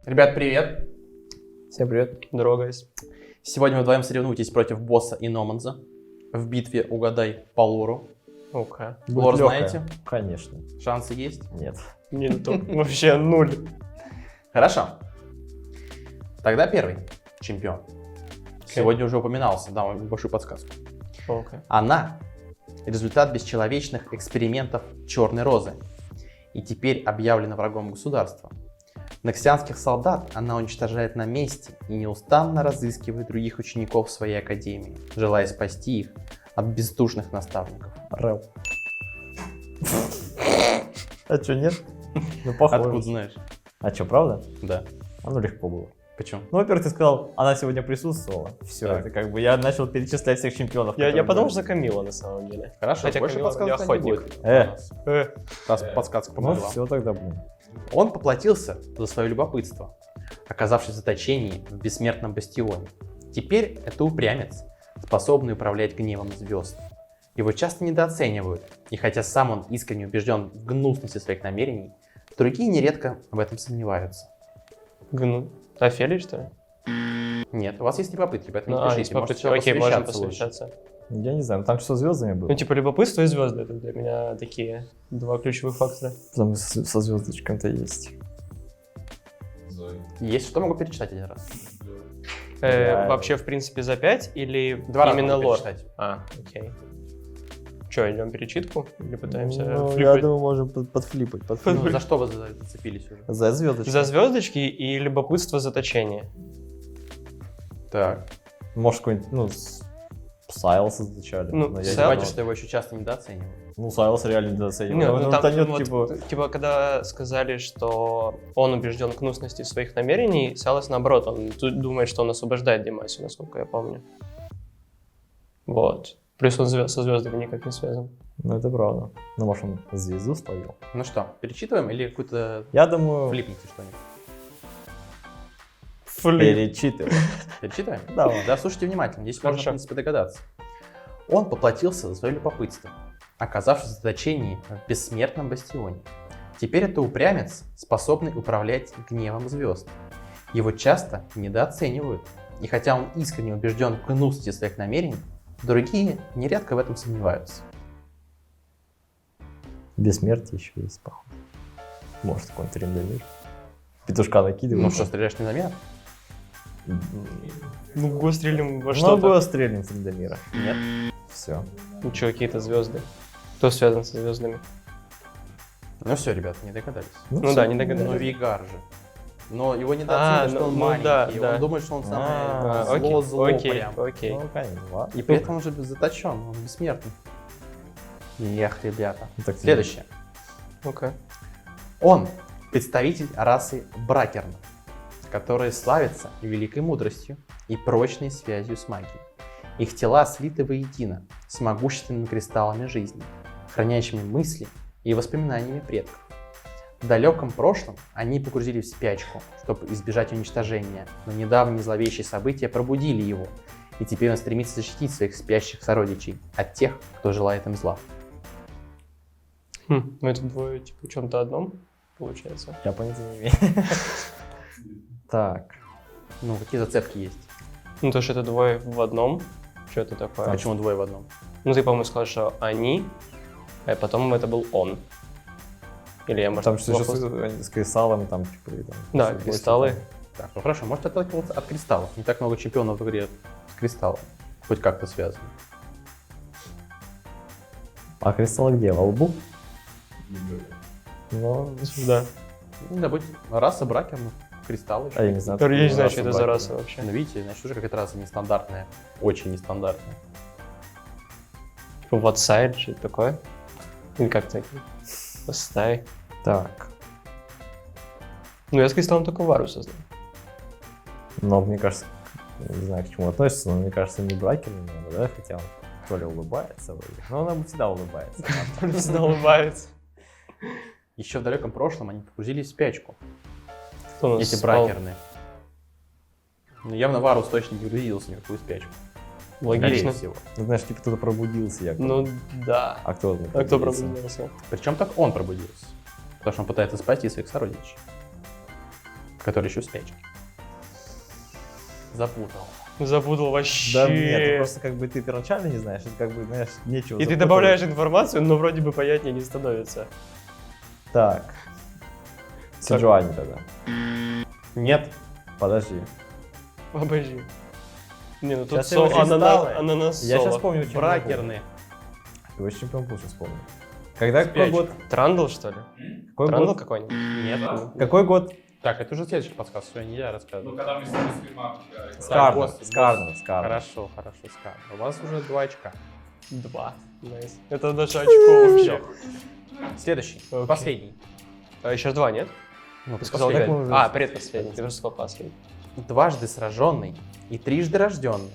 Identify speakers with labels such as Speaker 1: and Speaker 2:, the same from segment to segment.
Speaker 1: Ребят, привет!
Speaker 2: Всем привет.
Speaker 3: Здорово, guys.
Speaker 1: Сегодня вы вдвоем соревнуетесь против босса и Номанза в битве «Угадай по лору».
Speaker 3: Окей.
Speaker 1: Лор знаете?
Speaker 2: Конечно.
Speaker 1: Шансы есть?
Speaker 2: Нет.
Speaker 3: Не то. Вообще нуль.
Speaker 1: Хорошо. Тогда первый чемпион. Сегодня уже упоминался, дам вам большую подсказку.
Speaker 3: Окей.
Speaker 1: Она – результат бесчеловечных экспериментов Черной Розы и теперь объявлена врагом государства. Ноксианских солдат она уничтожает на месте и неустанно разыскивает других учеников своей академии, желая спасти их от бездушных наставников.
Speaker 2: Рэп. А что, нет? Ну, похоже.
Speaker 1: Откуда знаешь?
Speaker 2: А что, правда?
Speaker 1: Да.
Speaker 2: Ну, легко было.
Speaker 1: Почему?
Speaker 2: Ну, во-первых, ты сказал, она сегодня присутствовала. Все,
Speaker 1: Так.
Speaker 2: это как бы я начал перечислять всех чемпионов.
Speaker 3: Я
Speaker 2: которые
Speaker 3: подумал
Speaker 2: были.
Speaker 3: за Камила на самом деле.
Speaker 1: Хорошо,
Speaker 3: Хотя
Speaker 1: больше
Speaker 3: Камила
Speaker 1: подсказок
Speaker 3: не
Speaker 1: не
Speaker 3: охотник.
Speaker 1: будет. Подсказка
Speaker 2: Ну,
Speaker 1: помогла.
Speaker 2: все тогда, блин.
Speaker 1: Он поплатился за свое любопытство, оказавшись в заточении в бессмертном бастионе. Теперь это упрямец, способный управлять гневом звезд. Его часто недооценивают, и хотя сам он искренне убежден в гнусности своих намерений, другие нередко в этом сомневаются.
Speaker 3: Гну. Офелий, что ли?
Speaker 1: Нет, у вас есть попытки, поэтому не
Speaker 3: есть
Speaker 1: пишите, можете
Speaker 3: попытки. Окей, можем
Speaker 1: посвящаться лучше.
Speaker 3: посвящаться.
Speaker 2: Я не знаю, там что со звездами было?
Speaker 3: Ну, типа, любопытство и звезды — это для меня такие два ключевых фактора.
Speaker 2: Там со звездочками-то есть.
Speaker 1: Есть, что могу перечитать один раз?
Speaker 2: Да.
Speaker 3: Вообще, в принципе, за 5 или
Speaker 1: Два раза
Speaker 3: именно
Speaker 1: могу
Speaker 3: лор?
Speaker 1: перечитать.
Speaker 3: Окей. Че, идем перечитку? Или пытаемся
Speaker 2: Ну, я
Speaker 3: флипать?
Speaker 2: думаю, можем подфлипать.
Speaker 1: Ну, за что вы зацепились уже?
Speaker 2: За звездочки.
Speaker 3: За звездочки и любопытство заточения.
Speaker 1: Так.
Speaker 2: Может, какой-нибудь, ну, Сайлса зачали.
Speaker 3: Ну,
Speaker 2: Но я
Speaker 1: Я
Speaker 2: не
Speaker 3: Сайл-
Speaker 1: понимаете,
Speaker 2: знаю.
Speaker 1: что его еще часто недооценивают.
Speaker 2: Ну, Сайлс реально недооценивает.
Speaker 3: Не,
Speaker 2: Он
Speaker 3: ну, там
Speaker 2: тонет,
Speaker 3: вот, типа, когда сказали, что он убежден в гнусности своих намерений, Салас наоборот, он тут думает, что он освобождает Димасию, насколько я помню. Вот. Плюс он со звездами никак не связан.
Speaker 2: Ну, это правда. Ну, может, он звезду ставил.
Speaker 1: Ну что, перечитываем или какую-то
Speaker 2: Я думаю,
Speaker 1: флипните что-нибудь?
Speaker 2: перечитывай.
Speaker 1: Перечитываем?
Speaker 2: Давай.
Speaker 1: Да, слушайте внимательно, здесь можно, в
Speaker 3: Хорошо.
Speaker 1: принципе, догадаться. Он поплатился за свое любопытство, оказавшись в заточении в бессмертном бастионе. Теперь это упрямец, способный управлять гневом звезд. Его часто недооценивают, и хотя он искренне убежден в гнусности своих намерений, другие нередко в этом сомневаются.
Speaker 2: Бессмертие еще есть, походу. Может, какой-нибудь рендомир. Петушка накидываем.
Speaker 1: Ну что, стреляешь не замер?
Speaker 3: Ну, го стрелим во
Speaker 2: Ну,
Speaker 3: что-то.
Speaker 2: стрельнем с рендомира.
Speaker 1: Нет.
Speaker 2: Все.
Speaker 3: Ну, что, какие-то звезды. Кто связан со звездами?
Speaker 1: Ну все, ребята, не догадались.
Speaker 3: Ну да, не
Speaker 1: Ну,
Speaker 3: догадались.
Speaker 1: Вейгар же. Но его недооценивают,
Speaker 3: А,
Speaker 1: что он
Speaker 3: ну
Speaker 1: маленький.
Speaker 3: да, да.
Speaker 1: Он думает, что он самое
Speaker 2: А,
Speaker 1: зло
Speaker 3: окей,
Speaker 1: прям.
Speaker 3: окей.
Speaker 2: Ну, конечно, ладно.
Speaker 1: И при этом он же заточен, он бессмертный. Эх, ребята.
Speaker 2: Ну, так
Speaker 1: Следующее.
Speaker 3: Ну-ка.
Speaker 1: Он представитель расы Бракернов, которые славятся великой мудростью и прочной связью с магией. Их тела слиты воедино с могущественными кристаллами жизни, хранящими мысли и воспоминаниями предков. В далеком прошлом они погрузились в спячку, чтобы избежать уничтожения, но недавние зловещие события пробудили его, и теперь он стремится защитить своих спящих сородичей от тех, кто желает им зла.
Speaker 3: Ну, это двое, типа, в чем-то одном, получается.
Speaker 2: Я понятия не имею. Так.
Speaker 1: Ну, какие зацепки есть?
Speaker 3: Ну, то, что это двое в одном. Что это такое?
Speaker 1: Почему двое в одном?
Speaker 3: Ну, ты, по-моему, сказал, что они, а потом это был он. Или я, может,
Speaker 2: Там что
Speaker 3: плохо-
Speaker 2: с кристаллами, там, типа, и там.
Speaker 3: Да,
Speaker 2: что-то
Speaker 3: кристаллы.
Speaker 2: больше,
Speaker 1: Так, ну хорошо, может отталкиваться от кристаллов. Не так много чемпионов в игре с кристаллом. Хоть как-то связано.
Speaker 2: там. А кристаллы где? Во лбу? Ну,
Speaker 3: Да.
Speaker 1: Ну, да, быть раса бракеров, кристаллы.
Speaker 2: а я не знаю.
Speaker 3: Я не
Speaker 2: что
Speaker 3: знаю,
Speaker 2: раса
Speaker 3: что это за
Speaker 2: бракера.
Speaker 3: раса вообще.
Speaker 1: Ну, видите, значит, уже какая-то раса нестандартная. Очень нестандартная.
Speaker 3: Типа, what side, что-то такое? Или как-то стай.
Speaker 2: Так.
Speaker 3: Ну, я с кристаллом только Варуса знаю.
Speaker 2: Но мне кажется, не знаю, к чему относится, но мне кажется, не бракер, наверное, да, хотя он то ли улыбается, вроде. Но он всегда улыбается.
Speaker 3: Всегда улыбается.
Speaker 1: Еще в далеком прошлом они погрузились в спячку.
Speaker 3: Кто у нас
Speaker 1: Эти
Speaker 3: спал?
Speaker 1: бракерные. Ну, явно Варус точно не погрузился ни в какую спячку.
Speaker 3: Логично.
Speaker 1: Скорее всего.
Speaker 2: Ну, знаешь, типа кто-то пробудился, якобы.
Speaker 3: Ну, да.
Speaker 2: А кто?
Speaker 3: А кто пробудился?
Speaker 1: Причем так он пробудился. Потому что он пытается спасти своих сородичей. который еще в спячке. Запутал.
Speaker 3: Запутал вообще.
Speaker 2: Да нет, просто как бы ты первоначально не знаешь, это как бы, знаешь, нечего
Speaker 3: И ты
Speaker 2: запутывать.
Speaker 3: добавляешь информацию, но вроде бы понятнее не становится.
Speaker 2: Так. Сиджуани тогда.
Speaker 1: Нет.
Speaker 2: Подожди.
Speaker 3: Обожди. Не, ну тут
Speaker 2: Щас я его
Speaker 3: ананас,
Speaker 2: кристаллы.
Speaker 3: ананас
Speaker 2: Я
Speaker 3: соло.
Speaker 2: сейчас помню, чем
Speaker 1: Бракерные.
Speaker 2: Ты вообще чемпион был, сейчас помню. Когда, какой
Speaker 1: Спячка.
Speaker 2: год?
Speaker 3: Трандл, что ли?
Speaker 2: Какой
Speaker 3: Трандл
Speaker 2: год?
Speaker 3: какой-нибудь?
Speaker 1: Нет.
Speaker 2: Какой год?
Speaker 1: Так, это уже следующий подсказ, все, нельзя
Speaker 4: Ну,
Speaker 1: рассказывать.
Speaker 4: когда мы с стримах играли.
Speaker 2: Скарнер,
Speaker 1: босс.
Speaker 2: Скарнер.
Speaker 1: Хорошо, Скар. У вас уже 2 очка.
Speaker 3: 2. Найс. Это даже очко вообще.
Speaker 1: Следующий,
Speaker 3: Окей.
Speaker 1: последний.
Speaker 3: А еще 2, нет?
Speaker 1: Ну,
Speaker 3: Ты сказал
Speaker 1: последний.
Speaker 3: 5.
Speaker 2: уже-
Speaker 3: А, предпоследний. Ты же сказал последний.
Speaker 1: Дважды сраженный и трижды рожденный.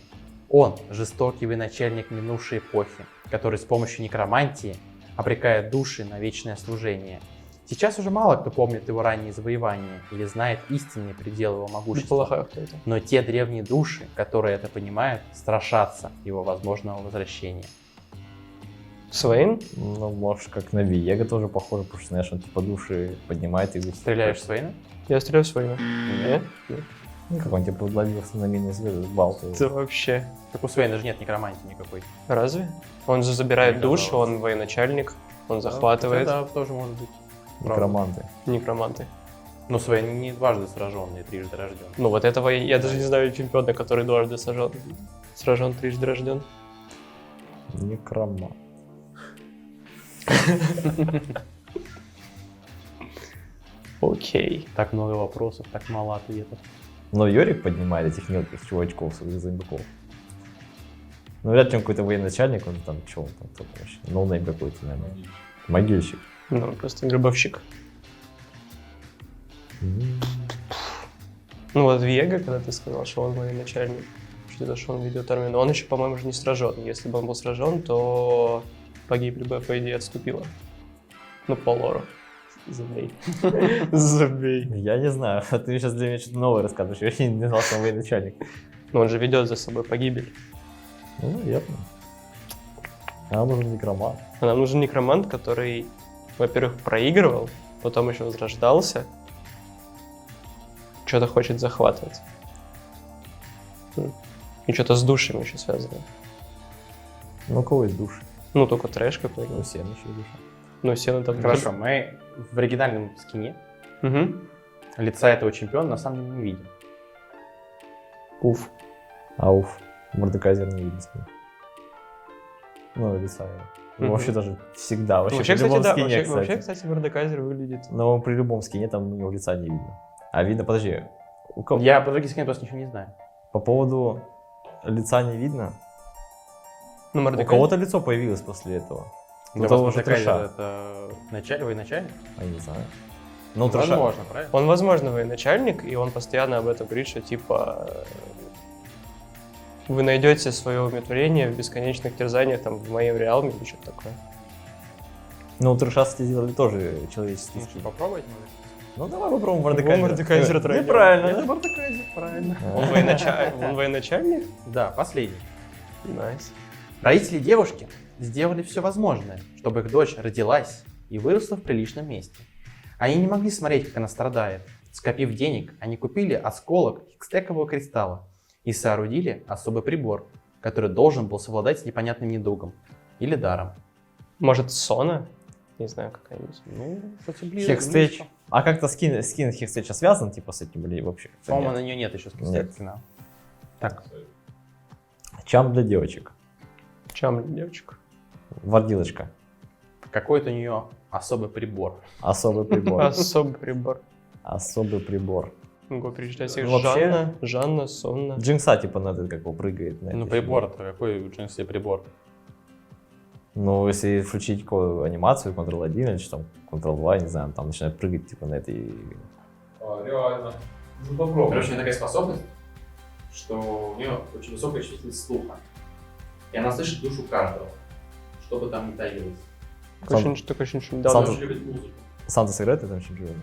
Speaker 1: Он – жестокий военачальник минувшей эпохи, который с помощью некромантии обрекает души на вечное служение. Сейчас уже мало кто помнит его ранние завоевания или знает истинные пределы его могущества.
Speaker 3: Неплохо кто это.
Speaker 1: Но те древние души, которые это понимают, страшатся его возможного возвращения.
Speaker 3: Свейн?
Speaker 2: Ну, может, как на Виего тоже похоже, потому что, знаешь, он типа души поднимает и...
Speaker 1: Стреляешь своими?
Speaker 3: Я стреляю в Свейна. Нет?
Speaker 2: Ну, как он типа владелся на минус звезды, балты.
Speaker 3: Это вообще...
Speaker 1: Так у Свейна же нет некромантии никакой.
Speaker 3: Разве? Он же забирает
Speaker 1: Мне
Speaker 3: души,
Speaker 1: казалось.
Speaker 3: он военачальник, он захватывает.
Speaker 1: Да, тоже может быть.
Speaker 2: Некроманты.
Speaker 3: Некроманты.
Speaker 1: Но Свейн не дважды сраженный и трижды рожден.
Speaker 3: Ну вот этого я даже не знаю чемпиона, который дважды сражен, трижды рожден.
Speaker 2: Некромант.
Speaker 3: Окей.
Speaker 1: Так много вопросов, так мало ответов.
Speaker 2: Но Йорик поднимает этих мелких чувачков с зомбаков. Ну, вряд ли он какой-то военачальник, он там, что он там, кто-то вообще, ноунейм какой-то, наверное. Могильщик.
Speaker 3: Ну, просто гробовщик. Ну вот Виего, когда ты сказал, что он военачальник, что-то, что он ведет армию, но он еще, по-моему, же не сражен. Если бы он был сражен, то погибли бы, по идее, отступила. Ну, по лору. Забей. Забей.
Speaker 2: Я не знаю, ты сейчас для меня что-то новое рассказываешь, я не знал, что он военачальник.
Speaker 3: Но он же ведет за собой погибель.
Speaker 2: Ну, наверное. А нам нужен некромант.
Speaker 3: А нам нужен некромант, который, во-первых, проигрывал, потом еще возрождался, что-то хочет захватывать. И что-то с душами еще связано.
Speaker 2: Ну, у кого есть души?
Speaker 3: Ну, только трэш какой-то.
Speaker 2: Ну, всем еще души.
Speaker 3: Ну, Сена там...
Speaker 1: Хорошо, мы в оригинальном скине
Speaker 3: Мгм.
Speaker 1: лица этого чемпиона на самом деле не видим.
Speaker 3: Уф.
Speaker 2: Ауф. Мордекайзер не видно с ним. Ну, лица его. Ну,
Speaker 3: Мгм.
Speaker 2: вообще даже всегда. Вообще,
Speaker 3: Вообще,
Speaker 2: при любом
Speaker 3: кстати, да.
Speaker 2: скине,
Speaker 3: Вообще,
Speaker 2: кстати.
Speaker 3: кстати, Мордекайзер выглядит...
Speaker 2: Но при любом скине там у него лица не видно. А видно, подожди, у кого?
Speaker 1: Я по другим скинам просто ничего не знаю.
Speaker 2: По поводу лица не видно.
Speaker 3: Ну,
Speaker 2: У
Speaker 3: Мордекайзер...
Speaker 2: кого-то лицо появилось после этого.
Speaker 1: Для
Speaker 2: У того
Speaker 1: вас
Speaker 2: же
Speaker 1: Мордекайзер
Speaker 2: трэша.
Speaker 1: это военачальник?
Speaker 2: А я не знаю. Ну, трэша.
Speaker 1: Возможно, правильно?
Speaker 3: Он, возможно, военачальник, и он постоянно об этом говорит, что, типа, вы найдете свое умиротворение в бесконечных терзаниях, там, в моем реалме или что-то такое.
Speaker 2: Ну, у трэша сделали тоже человеческий
Speaker 1: Может,
Speaker 2: скин.
Speaker 1: попробовать?
Speaker 2: Ну, давай попробуем
Speaker 3: Его
Speaker 2: Мордекайзера.
Speaker 3: Мордекайзера тройнем.
Speaker 2: Неправильно.
Speaker 1: Это Мордекайзер, правильно.
Speaker 3: Он военачальник?
Speaker 1: Да, последний.
Speaker 3: Найс.
Speaker 1: Родители девушки сделали все возможное, чтобы их дочь родилась и выросла в приличном месте. Они не могли смотреть, как она страдает. Скопив денег, они купили осколок хикстекового кристалла и соорудили особый прибор, который должен был совладать с непонятным недугом или даром.
Speaker 3: Может, Сона? Не знаю, какая-нибудь.
Speaker 1: Ну, кстати, ближе.
Speaker 2: Хекстэч. А как-то скин Хекстэча связан, типа, с этим или вообще? как-то
Speaker 1: По-моему,
Speaker 2: нет?
Speaker 1: на нее нет еще
Speaker 2: Нет.
Speaker 1: скина. Так,
Speaker 2: Чам для девочек.
Speaker 3: Чем девочек?
Speaker 2: Вардилочка.
Speaker 1: какой-то у нее особый прибор.
Speaker 2: Особый прибор.
Speaker 3: Особый прибор.
Speaker 2: Особый прибор.
Speaker 3: Могу перечислять всех.
Speaker 2: Вообще-
Speaker 3: Жанна, Сонна.
Speaker 2: Джинкса, типа, надо как его прыгает. на
Speaker 1: Ну,
Speaker 2: этой
Speaker 1: прибор-то, какой у Джинкса прибор?
Speaker 2: фигне. Ну, если включить какую анимацию, Ctrl-1 или что там, Ctrl-2, не знаю, там начинает прыгать, типа, на этой...
Speaker 4: А, реально. Ну попробуй.
Speaker 1: Короче, у нее такая способность, что у нее очень высокая чувствительность слуха. И она слышит душу каждого, что бы там ни таилось.
Speaker 3: Такое ощущение, что
Speaker 2: Сам
Speaker 3: недавно...
Speaker 1: Она
Speaker 2: тут-
Speaker 1: очень любит музыку.
Speaker 2: Санта сыграет в этом чемпионе?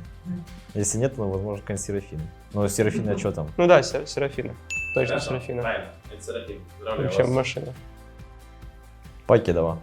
Speaker 2: Если нет, ну, возможно, какая-нибудь Серафина. Ну, Серафина, а что там?
Speaker 3: Ну да, Серафина. Точно
Speaker 1: Хорошо,
Speaker 3: Серафина.
Speaker 1: Правильно, это Серафим. Поздравляю
Speaker 3: Вообще
Speaker 1: вас.
Speaker 3: машина.
Speaker 2: Покедова.